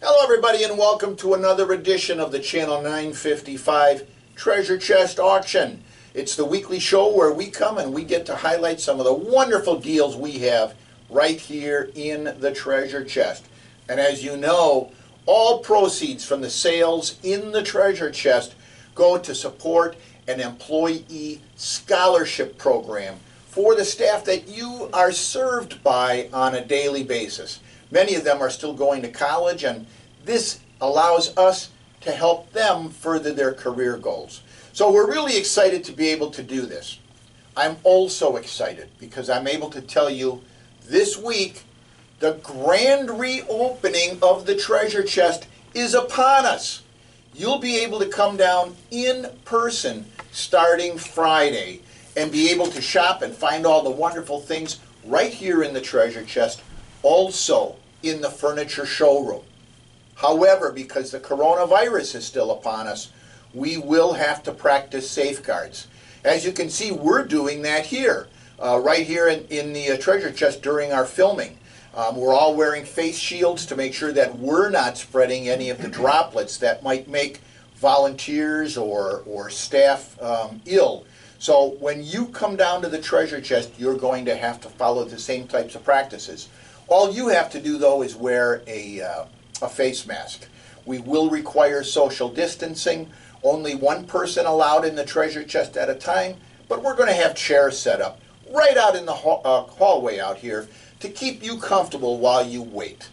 Hello everybody and welcome to another edition of the Channel 955 Treasure Chest Auction. It's the weekly show where we come and we get to highlight some of the wonderful deals we have right here in the treasure chest. And as you know, all proceeds from the sales in the treasure chest go to support an employee scholarship program for the staff that you are served by on a daily basis. Many of them are still going to college, and this allows us to help them further their career goals. So we're really excited to be able to do this. I'm also excited because I'm able to tell you this week the grand reopening of the treasure chest is upon us. You'll be able to come down in person starting Friday and be able to shop and find all the wonderful things right here in the treasure chest, also in the furniture showroom. However, because the coronavirus is still upon us, we will have to practice safeguards. As you can see, we're doing that here, right here in the treasure chest during our filming. We're all wearing face shields to make sure that we're not spreading any of the droplets that might make volunteers or staff ill. So when you come down to the treasure chest, you're going to have to follow the same types of practices. All you have to do, though, is wear a face mask. We will require social distancing, only one person allowed in the treasure chest at a time, but we're going to have chairs set up right out in the hallway out here to keep you comfortable while you wait.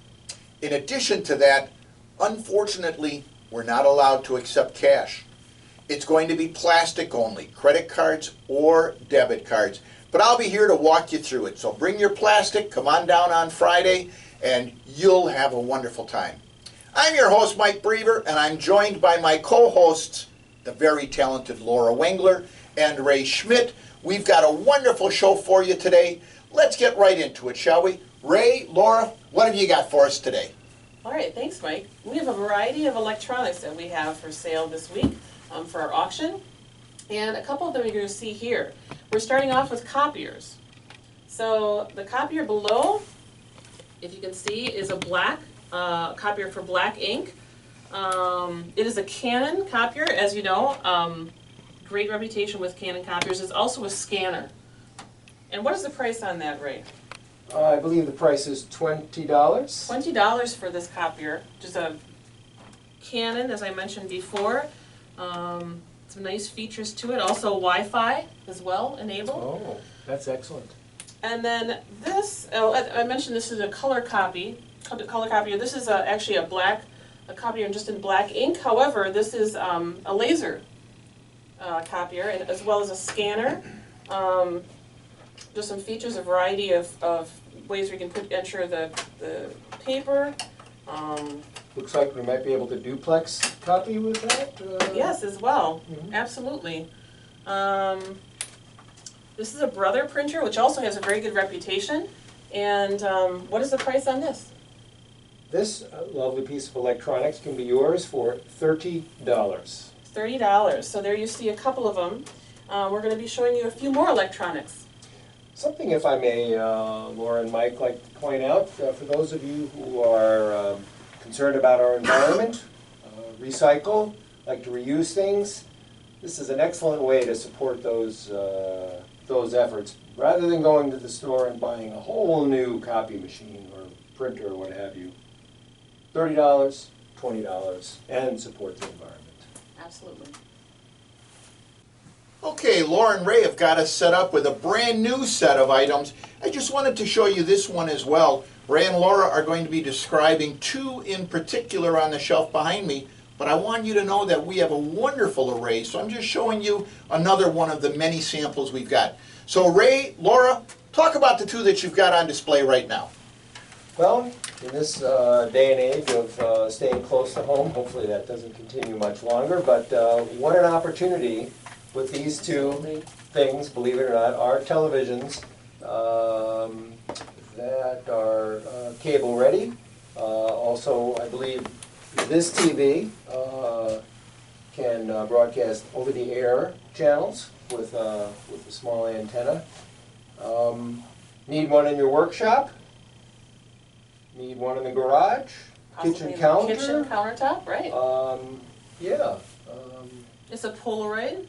In addition to that, unfortunately, we're not allowed to accept cash. It's going to be plastic only, credit cards or debit cards. But I'll be here to walk you through it. So bring your plastic, come on down on Friday, and you'll have a wonderful time. I'm your host, Mike Brever, and I'm joined by my co-hosts, the very talented Laura Wengler and Ray Schmidt. We've got a wonderful show for you today. Let's get right into it, shall we? Ray, Laura, what have you got for us today? All right, thanks, Mike. We have a variety of electronics that we have for sale this week for our auction. And a couple of them you're going to see here. We're starting off with copiers. So the copier below, if you can see, is a black copier for black ink. It is a Canon copier, as you know. Great reputation with Canon copiers. It's also a scanner. And what is the price on that, Ray? I believe the price is $20. $20 for this copier. Just a Canon, as I mentioned before. Some nice features to it. Also Wi-Fi as well enabled. Oh, that's excellent. And then this, I mentioned this is a color copier. This is actually a copier just in black ink. However, this is a laser copier, and as well as a scanner. Just some features, a variety of ways we can enter the paper. Looks like we might be able to duplex copy with that. Yes, as well. Absolutely. This is a Brother printer, which also has a very good reputation. And what is the price on this? This lovely piece of electronics can be yours for $30. $30. So there you see a couple of them. We're going to be showing you a few more electronics. Something, if I may, Laura and Mike, like to point out, for those of you who are concerned about our environment, recycle, like to reuse things, this is an excellent way to support those efforts, rather than going to the store and buying a whole new copy machine or printer or what have you. $30, $20, and support the environment. Absolutely. Okay, Laura and Ray have got us set up with a brand new set of items. I just wanted to show you this one as well. Ray and Laura are going to be describing two in particular on the shelf behind me, but I want you to know that we have a wonderful array, so I'm just showing you another one of the many samples we've got. So Ray, Laura, talk about the two that you've got on display right now. Well, in this day and age of staying close to home, hopefully that doesn't continue much longer, but what an opportunity with these two things, believe it or not, are televisions that are cable ready. Also, I believe this TV can broadcast over-the-air channels with a small antenna. Need one in your workshop? Need one in the garage? possibly Kitchen counter? kitchen countertop, right? Yeah. It's a Polaroid.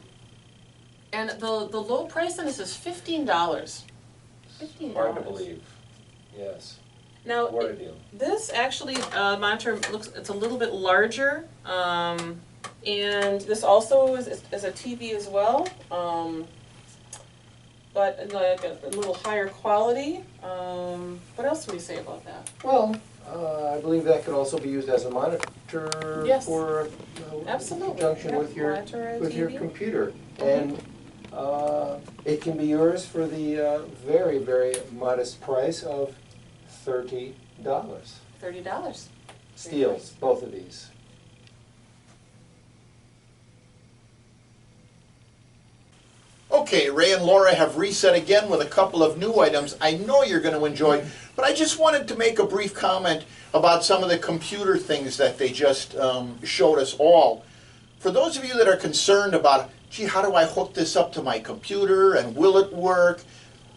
And the low price on this is $15. $15. Hard to believe. Yes. Now, What a deal. this actually monitor it's a little bit larger, and this also is a TV as well, but like a little higher quality. What else do we say about that? Well, I believe that could also be used as a monitor Yes. for Absolutely. in conjunction Yep, with your monitor your TV. computer, and it can be yours for the very, very modest price of $30. $30. Steals, both of these. Okay, Ray and Laura have reset again with a couple of new items I know you're going to enjoy, but I just wanted to make a brief comment about some of the computer things that they just showed us all. For those of you that are concerned about, gee, how do I hook this up to my computer and will it work?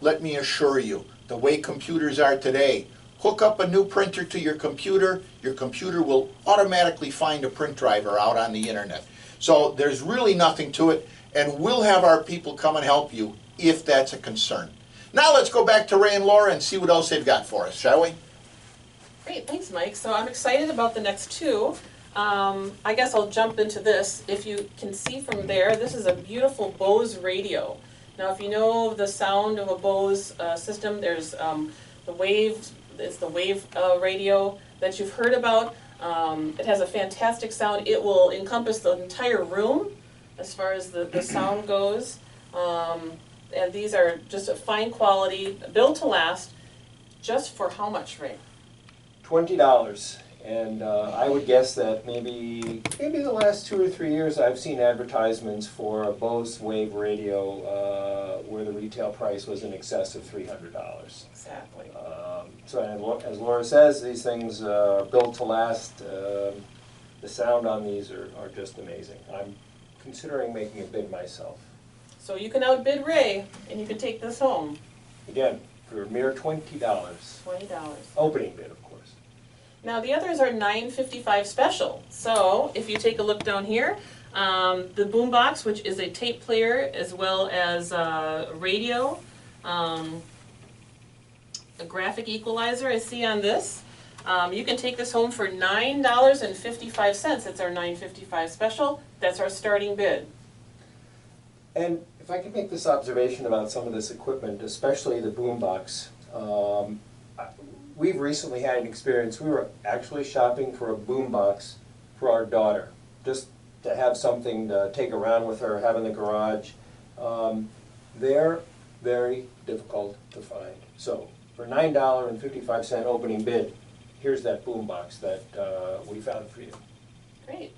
Let me assure you, the way computers are today, hook up a new printer to your computer will automatically find a print driver out on the internet. So there's really nothing to it, and we'll have our people come and help you if that's a concern. Now let's go back to Ray and Laura and see what else they've got for us, shall we? Great, thanks, Mike. So I'm excited about the next two. I guess I'll jump into this. If you can see from there, this is a beautiful Bose radio. Now, if you know the sound of a Bose system, there's the Wave. It's the Wave radio that you've heard about. It has a fantastic sound. It will encompass the entire room as far as the sound goes. And these are just a fine quality, built to last. Just for how much, Ray? $20, and I would guess that maybe the last 2 or 3 years I've seen advertisements for a Bose Wave radio where the retail price was in excess of $300. Exactly. So as Laura says, these things are built to last. The sound on these are just amazing. I'm considering making a bid myself. So you can outbid Ray, and you can take this home. Again, for a mere $20. $20. Opening bid, of course. Now the others are $9.55 special. So if you take a look down here, the boombox, which is a tape player as well as radio, a graphic equalizer I see on this. You can take this home for $9.55. It's our $9.55 special. That's our starting bid. And if I could make this observation about some of this equipment, especially the boombox, we've recently had an experience. We were actually shopping for a boombox for our daughter, just to have something to take around with her, have in the garage. They're very difficult to find. So for $9.55 opening bid, here's that boombox that we found for you. Great.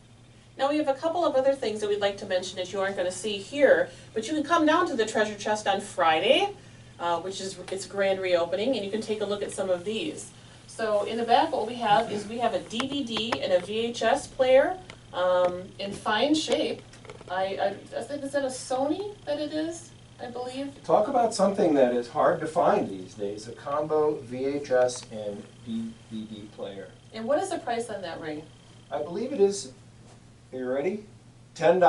Now we have a couple of other things that we'd like to mention that you aren't going to see here, but you can come down to the treasure chest on Friday, which is its grand reopening, and you can take a look at some of these. So in the back what we have is we have a DVD and a VHS player in fine shape. I think, is that a Sony that it is, I believe? Talk about something that is hard to find these days, a combo VHS and DVD player. And what is the price on that, Ray? I believe it is, are you ready? $10.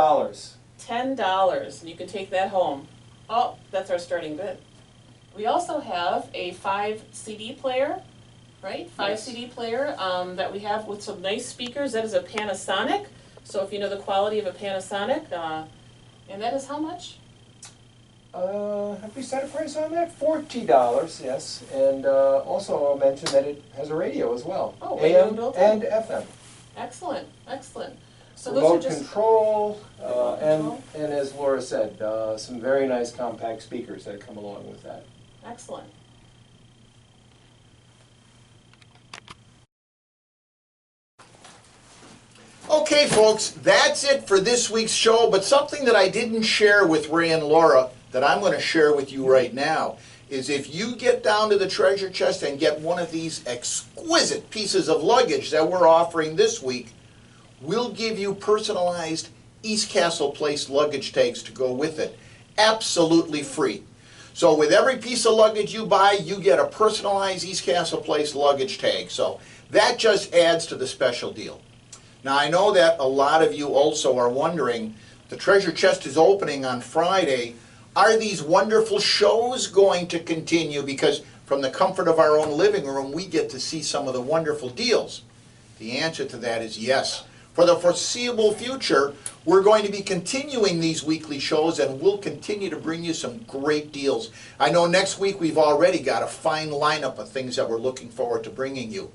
$10, and you can take that home. Oh, that's our starting bid. We also have a 5 CD player, right? 5 Yes. CD player that we have with some nice speakers. That is a Panasonic. So if you know the quality of a Panasonic, and that is how much? Have we set a price on that? $40, yes. And also I'll mention that it has a radio as well. Oh, radio AM built in. and FM. Excellent, excellent. So Remote those are just control, Remote and control. as Laura said, some very nice compact speakers that come along with that. excellent. Okay, folks, that's it for this week's show, but something that I didn't share with Ray and Laura that I'm going to share with you right now is if you get down to the treasure chest and get one of these exquisite pieces of luggage that we're offering this week, we'll give you personalized East Castle Place luggage tags to go with it, absolutely free. So with every piece of luggage you buy, you get a personalized East Castle Place luggage tag. So That just adds to the special deal. Now I know that a lot of you also are wondering, the treasure chest is opening on Friday. Are these wonderful shows going to continue? Because from the comfort of our own living room, we get to see some of the wonderful deals. The answer to that is yes. For the foreseeable future, we're going to be continuing these weekly shows, and we'll continue to bring you some great deals. I know next week we've already got a fine lineup of things that we're looking forward to bringing you.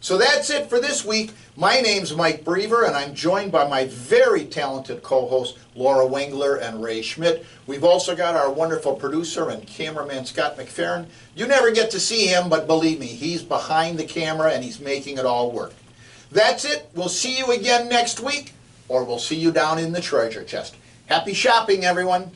So that's it for this week. My name's Mike Brever, and I'm joined by my very talented co-hosts, Laura Wengler and Ray Schmidt. We've also got our wonderful producer and cameraman, Scott McFerrin. You never get to see him, but believe me, he's behind the camera and he's making it all work. That's it. We'll see you again next week, or we'll see you down in the treasure chest. Happy shopping, everyone.